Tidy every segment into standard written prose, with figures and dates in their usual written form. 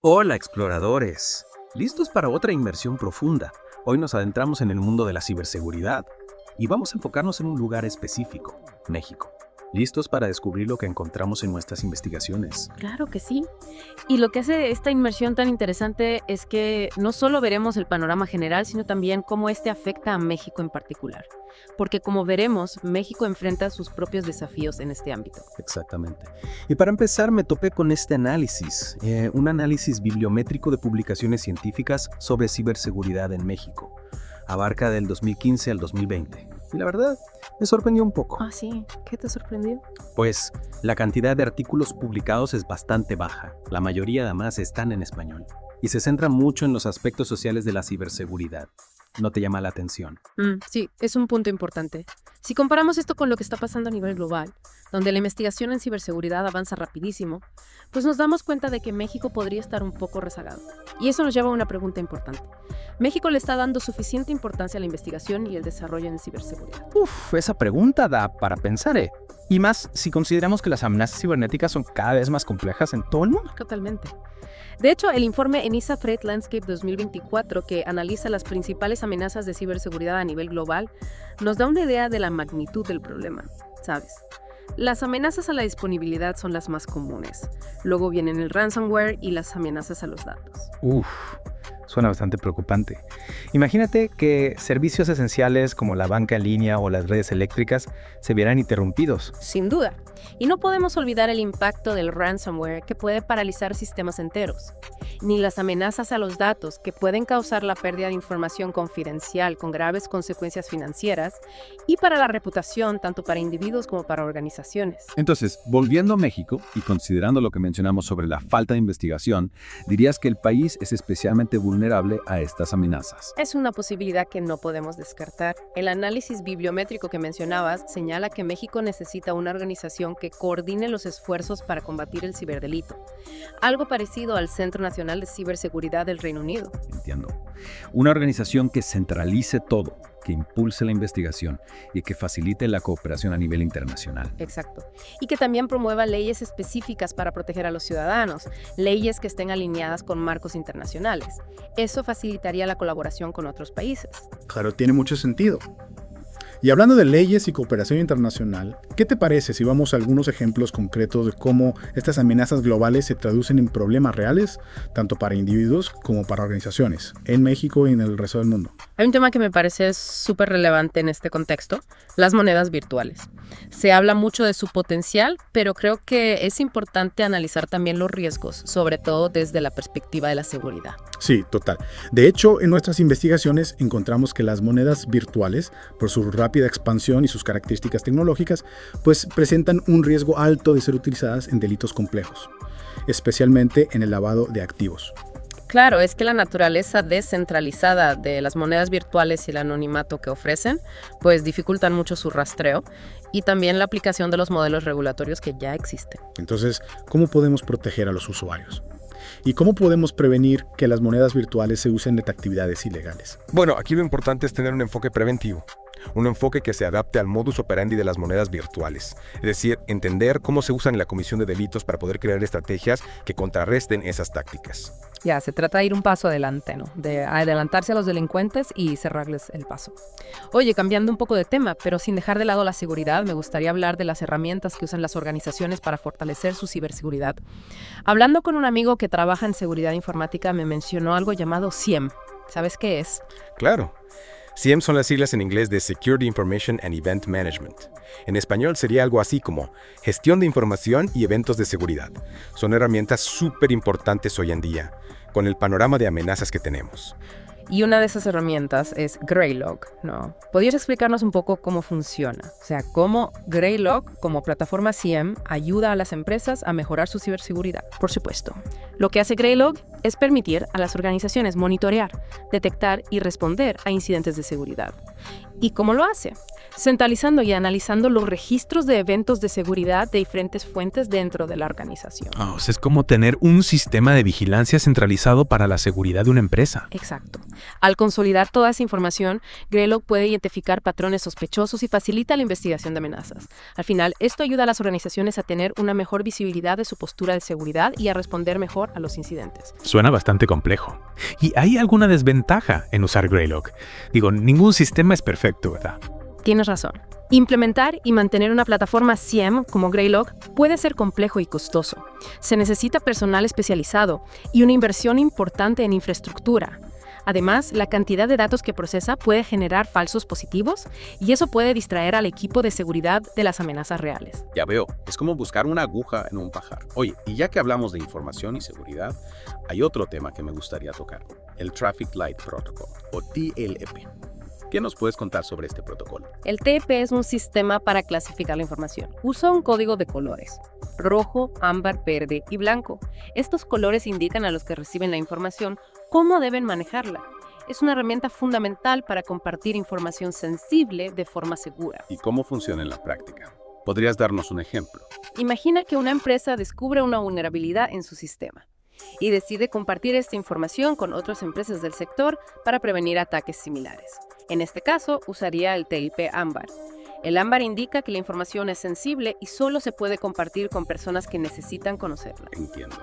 Hola exploradores, ¿listos para otra inmersión profunda? Hoy nos adentramos en el mundo de la ciberseguridad y vamos a enfocarnos en un lugar específico, México. ¿Listos para descubrir lo que encontramos en nuestras investigaciones? Claro que sí. Y lo que hace esta inmersión tan interesante es que no solo veremos el panorama general, sino también cómo este afecta a México en particular. Porque como veremos, México enfrenta sus propios desafíos en este ámbito. Exactamente. Y para empezar me topé con este análisis, un análisis bibliométrico de publicaciones científicas sobre ciberseguridad en México. Abarca del 2015 al 2020. Y la verdad, me sorprendió un poco. Ah, sí. ¿Qué te sorprendió? Pues la cantidad de artículos publicados es bastante baja. La mayoría además están en español. Y se centra mucho en los aspectos sociales de la ciberseguridad. ¿No te llama la atención? Sí, es un punto importante. Si comparamos esto con lo que está pasando a nivel global, donde la investigación en ciberseguridad avanza rapidísimo, pues nos damos cuenta de que México podría estar un poco rezagado. Y eso nos lleva a una pregunta importante. ¿México le está dando suficiente importancia a la investigación y el desarrollo en ciberseguridad? Esa pregunta da para pensar, ¿eh? Y más si consideramos que las amenazas cibernéticas son cada vez más complejas en todo el mundo. Totalmente. De hecho, el informe ENISA Threat Landscape 2024, que analiza las principales amenazas de ciberseguridad a nivel global, nos da una idea de la magnitud del problema, ¿sabes? Las amenazas a la disponibilidad son las más comunes. Luego vienen el ransomware y las amenazas a los datos. Suena bastante preocupante. Imagínate que servicios esenciales como la banca en línea o las redes eléctricas se vieran interrumpidos. Sin duda. Y no podemos olvidar el impacto del ransomware que puede paralizar sistemas enteros, ni las amenazas a los datos que pueden causar la pérdida de información confidencial con graves consecuencias financieras y para la reputación tanto para individuos como para organizaciones. Entonces, volviendo a México y considerando lo que mencionamos sobre la falta de investigación, dirías que el país es especialmente vulnerable a estas amenazas. Es una posibilidad que no podemos descartar. El análisis bibliométrico que mencionabas señala que México necesita una organización que coordine los esfuerzos para combatir el ciberdelito, algo parecido al Centro Nacional de Ciberseguridad del Reino Unido. Entiendo. Una organización que centralice todo, que impulse la investigación y que facilite la cooperación a nivel internacional. Exacto. Y que también promueva leyes específicas para proteger a los ciudadanos, leyes que estén alineadas con marcos internacionales. Eso facilitaría la colaboración con otros países. Claro, tiene mucho sentido. Y hablando de leyes y cooperación internacional, ¿qué te parece si vamos a algunos ejemplos concretos de cómo estas amenazas globales se traducen en problemas reales, tanto para individuos como para organizaciones, en México y en el resto del mundo? Hay un tema que me parece súper relevante en este contexto, las monedas virtuales. Se habla mucho de su potencial, pero creo que es importante analizar también los riesgos, sobre todo desde la perspectiva de la seguridad. Sí, total. De hecho, en nuestras investigaciones encontramos que las monedas virtuales, por su rápida expansión y sus características tecnológicas, pues presentan un riesgo alto de ser utilizadas en delitos complejos, especialmente en el lavado de activos. Claro, es que la naturaleza descentralizada de las monedas virtuales y el anonimato que ofrecen, pues dificultan mucho su rastreo y también la aplicación de los modelos regulatorios que ya existen. Entonces, ¿cómo podemos proteger a los usuarios? ¿Y cómo podemos prevenir que las monedas virtuales se usen en actividades ilegales? Bueno, aquí lo importante es tener un enfoque preventivo. Un enfoque que se adapte al modus operandi de las monedas virtuales. Es decir, entender cómo se usan en la comisión de delitos para poder crear estrategias que contrarresten esas tácticas. Ya, se trata de ir un paso adelante, ¿no? De adelantarse a los delincuentes y cerrarles el paso. Oye, cambiando un poco de tema, pero sin dejar de lado la seguridad, me gustaría hablar de las herramientas que usan las organizaciones para fortalecer su ciberseguridad. Hablando con un amigo que trabaja en seguridad informática, me mencionó algo llamado SIEM. ¿Sabes qué es? Claro. SIEM son las siglas en inglés de Security Information and Event Management. En español sería algo así como Gestión de Información y Eventos de Seguridad. Son herramientas súper importantes hoy en día, con el panorama de amenazas que tenemos. Y una de esas herramientas es Greylog, ¿no? ¿Podrías explicarnos un poco cómo funciona? O sea, cómo Greylog, como plataforma SIEM, ayuda a las empresas a mejorar su ciberseguridad. Por supuesto. Lo que hace Greylog es permitir a las organizaciones monitorear, detectar y responder a incidentes de seguridad. ¿Y cómo lo hace? centralizando y analizando los registros de eventos de seguridad de diferentes fuentes dentro de la organización. O sea, es como tener un sistema de vigilancia centralizado para la seguridad de una empresa. Exacto. Al consolidar toda esa información, Greylog puede identificar patrones sospechosos y facilita la investigación de amenazas. Al final, esto ayuda a las organizaciones a tener una mejor visibilidad de su postura de seguridad y a responder mejor a los incidentes. Suena bastante complejo. ¿Y hay alguna desventaja en usar Greylog? Digo, ningún sistema es perfecto, ¿verdad? Tienes razón. Implementar y mantener una plataforma SIEM como Greylog puede ser complejo y costoso. Se necesita personal especializado y una inversión importante en infraestructura. Además, la cantidad de datos que procesa puede generar falsos positivos y eso puede distraer al equipo de seguridad de las amenazas reales. Ya veo, es como buscar una aguja en un pajar. Oye, y ya que hablamos de información y seguridad, hay otro tema que me gustaría tocar, el Traffic Light Protocol, o TLP. ¿Qué nos puedes contar sobre este protocolo? El TLP es un sistema para clasificar la información. Usa un código de colores: rojo, ámbar, verde y blanco. Estos colores indican a los que reciben la información cómo deben manejarla. Es una herramienta fundamental para compartir información sensible de forma segura. ¿Y cómo funciona en la práctica? ¿Podrías darnos un ejemplo? Imagina que una empresa descubre una vulnerabilidad en su sistema y decide compartir esta información con otras empresas del sector para prevenir ataques similares. En este caso, usaría el TLP ámbar. El ámbar indica que la información es sensible y solo se puede compartir con personas que necesitan conocerla. Entiendo.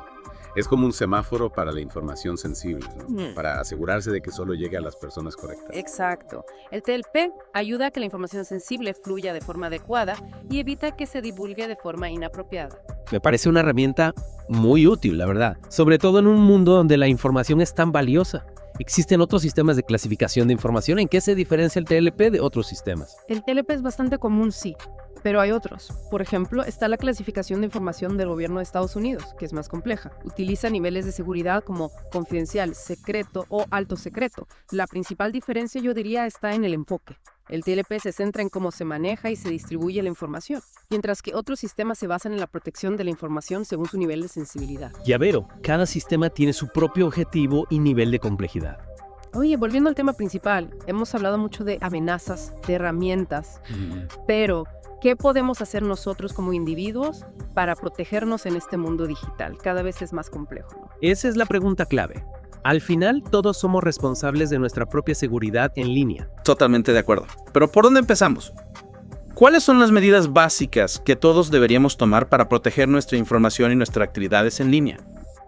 Es como un semáforo para la información sensible, ¿no? Para asegurarse de que solo llegue a las personas correctas. Exacto. El TLP ayuda a que la información sensible fluya de forma adecuada y evita que se divulgue de forma inapropiada. Me parece una herramienta muy útil, la verdad. Sobre todo en un mundo donde la información es tan valiosa. ¿Existen otros sistemas de clasificación de información? ¿En qué se diferencia el TLP de otros sistemas? El TLP es bastante común, sí, pero hay otros. Por ejemplo, está la clasificación de información del gobierno de Estados Unidos, que es más compleja. Utiliza niveles de seguridad como confidencial, secreto o alto secreto. La principal diferencia, yo diría, está en el enfoque. El TLP se centra en cómo se maneja y se distribuye la información, mientras que otros sistemas se basan en la protección de la información según su nivel de sensibilidad. Ya veo, cada sistema tiene su propio objetivo y nivel de complejidad. Oye, volviendo al tema principal, hemos hablado mucho de amenazas, de herramientas, pero ¿qué podemos hacer nosotros como individuos para protegernos en este mundo digital? Cada vez es más complejo, ¿no? Esa es la pregunta clave. Al final, todos somos responsables de nuestra propia seguridad en línea. Totalmente de acuerdo. Pero ¿por dónde empezamos? ¿Cuáles son las medidas básicas que todos deberíamos tomar para proteger nuestra información y nuestras actividades en línea?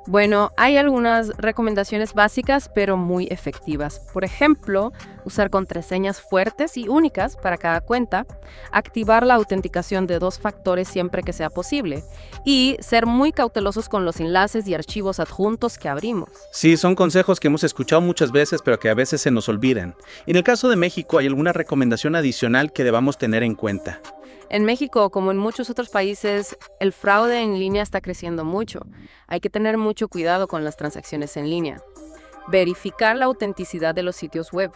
Bueno, hay algunas recomendaciones básicas, pero muy efectivas. Por ejemplo, usar contraseñas fuertes y únicas para cada cuenta, activar la autenticación de 2 factores siempre que sea posible y ser muy cautelosos con los enlaces y archivos adjuntos que abrimos. Sí, son consejos que hemos escuchado muchas veces, pero que a veces se nos olvidan. En el caso de México, ¿hay alguna recomendación adicional que debamos tener en cuenta? En México, como en muchos otros países, el fraude en línea está creciendo mucho. Hay que tener mucho cuidado con las transacciones en línea. Verificar la autenticidad de los sitios web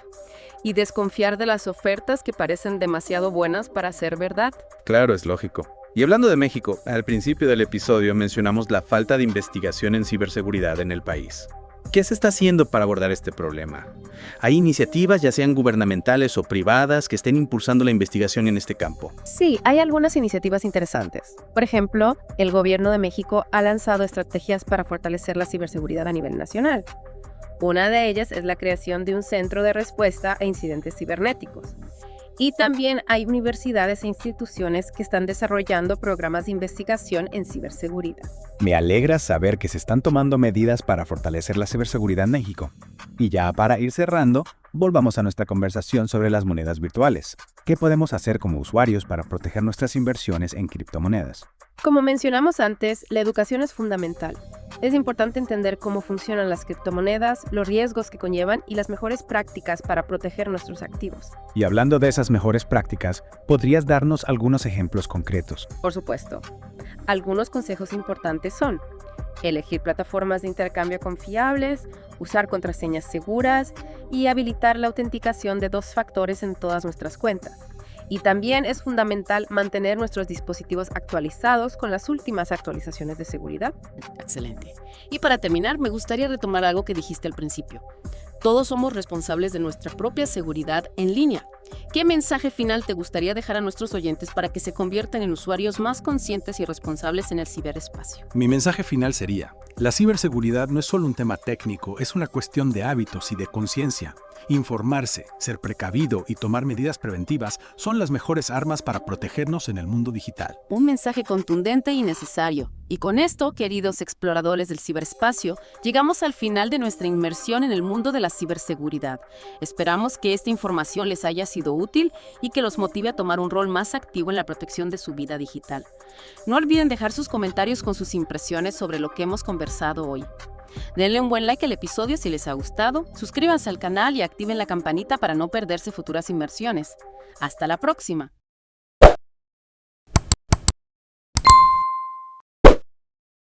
y desconfiar de las ofertas que parecen demasiado buenas para ser verdad. Claro, es lógico. Y hablando de México, al principio del episodio mencionamos la falta de investigación en ciberseguridad en el país. ¿Qué se está haciendo para abordar este problema? ¿Hay iniciativas, ya sean gubernamentales o privadas, que estén impulsando la investigación en este campo? Sí, hay algunas iniciativas interesantes. Por ejemplo, el gobierno de México ha lanzado estrategias para fortalecer la ciberseguridad a nivel nacional. Una de ellas es la creación de un centro de respuesta a incidentes cibernéticos. Y también hay universidades e instituciones que están desarrollando programas de investigación en ciberseguridad. Me alegra saber que se están tomando medidas para fortalecer la ciberseguridad en México. Y ya para ir cerrando, volvamos a nuestra conversación sobre las monedas virtuales. ¿Qué podemos hacer como usuarios para proteger nuestras inversiones en criptomonedas? Como mencionamos antes, la educación es fundamental. Es importante entender cómo funcionan las criptomonedas, los riesgos que conllevan y las mejores prácticas para proteger nuestros activos. Y hablando de esas mejores prácticas, ¿podrías darnos algunos ejemplos concretos? Por supuesto. Algunos consejos importantes son: elegir plataformas de intercambio confiables, usar contraseñas seguras y habilitar la autenticación de 2 factores en todas nuestras cuentas. Y también es fundamental mantener nuestros dispositivos actualizados con las últimas actualizaciones de seguridad. Excelente. Y para terminar, me gustaría retomar algo que dijiste al principio. Todos somos responsables de nuestra propia seguridad en línea. ¿Qué mensaje final te gustaría dejar a nuestros oyentes para que se conviertan en usuarios más conscientes y responsables en el ciberespacio? Mi mensaje final sería: la ciberseguridad no es solo un tema técnico, es una cuestión de hábitos y de conciencia. Informarse, ser precavido y tomar medidas preventivas son las mejores armas para protegernos en el mundo digital. Un mensaje contundente y necesario. Y con esto, queridos exploradores del ciberespacio, llegamos al final de nuestra inmersión en el mundo de la ciberseguridad. Esperamos que esta información les haya sido útil y que los motive a tomar un rol más activo en la protección de su vida digital. No olviden dejar sus comentarios con sus impresiones sobre lo que hemos conversado hoy. Denle un buen like al episodio si les ha gustado, suscríbanse al canal y activen la campanita para no perderse futuras inmersiones. ¡Hasta la próxima!